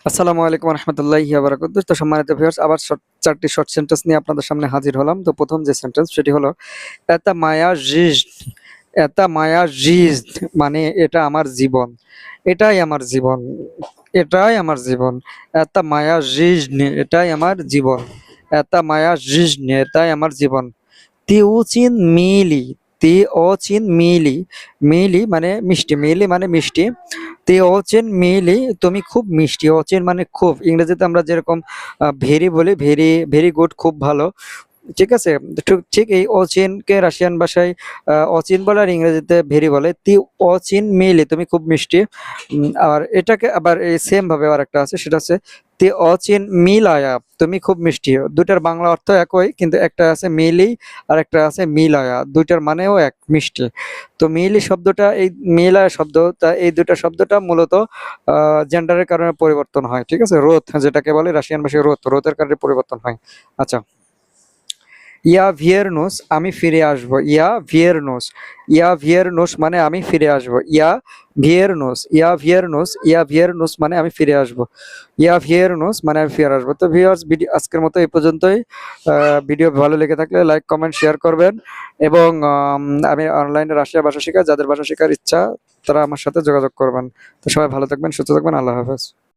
আসসালামু আলাইকুম রহমতুল্লাহি ওয়া বারাকাতুহু। তো সম্মানিত ভিউয়ার্স, আবার চারটি শর্ট সেন্টেন্স নিয়ে আপনাদের সামনে হাজির হলাম। তো প্রথম যে সেন্টেন্স সেটি হলো এতা মায়া জিজদ। এতা মায়া জিজদ মানে এটা আমার জীবন, এটাই আমার জীবন, এটাই আমার জীবন। এতা মায়া জিজদ এটাই আমার জীবন, এতা মায়া জিজদ এটাই আমার জীবন। তিউচিন মিলি, তিওচিন মিলি, মিলি মানে মিষ্টি, মিলি মানে মিষ্টি। তিওচিন মিলি তুমি খুব মিষ্টি, অচিন মানে খুব। ইংরেজিতে আমরা যেরকম ভেরি বলি, ভেরি ভেরি গুড, খুব ভালো, ঠিক আছে? ঠিক ঠিক এই অচিনকে রাশিয়ান ভাষায় অচিন বলে, আর ইংরেজিতে ভেরি বলে। অচিন মিলি তুমি খুব মিষ্টি। আর এটাকে আবার এই সেম ভাবে আর একটা আছে, সেটা হচ্ছে অচিন মিলায়া তুমি খুব মিষ্টি। দুইটার বাংলা অর্থ একই, কিন্তু একটা আছে মিলি আর একটা আছে মিলায়া, দুইটার মানেও এক, মিষ্টি। তো মিলি শব্দটা, এই মিলায়া শব্দটা, এই দুইটা শব্দটা মূলত জেন্ডারের কারণে পরিবর্তন হয়, ঠিক আছে? রোথ যেটাকে বলে রাশিয়ান ভাষায়, রোথ, রোথের কারণে পরিবর্তন হয়। আচ্ছা, ইয়া ভিয়েরনুস আমি ফিরে আসব। ইয়া ভিয়েরনুস, ইয়া ভিয়েরনুস মানে আমি ফিরে আসব। ইয়া ভিয়েরনুস, ইয়া ভিয়েরনুস, ইয়া ভিয়েরনুস মানে আমি ফিরে আসব। ইয়া ভিয়েরনুস মানে আমি ফিরে আসবো। তো ভিউয়ার্স, ভিডিও আজকের মতো এই পর্যন্তই। ভিডিও ভালো লেগে থাকলে লাইক কমেন্ট শেয়ার করবেন, এবং আমি অনলাইনে রাশিয়া ভাষা শেখাই, যাদের ভাষা শেখার ইচ্ছা তারা আমার সাথে যোগাযোগ করবেন। তো সবাই ভালো থাকবেন, সুস্থ থাকবেন, আল্লাহ হাফেজ।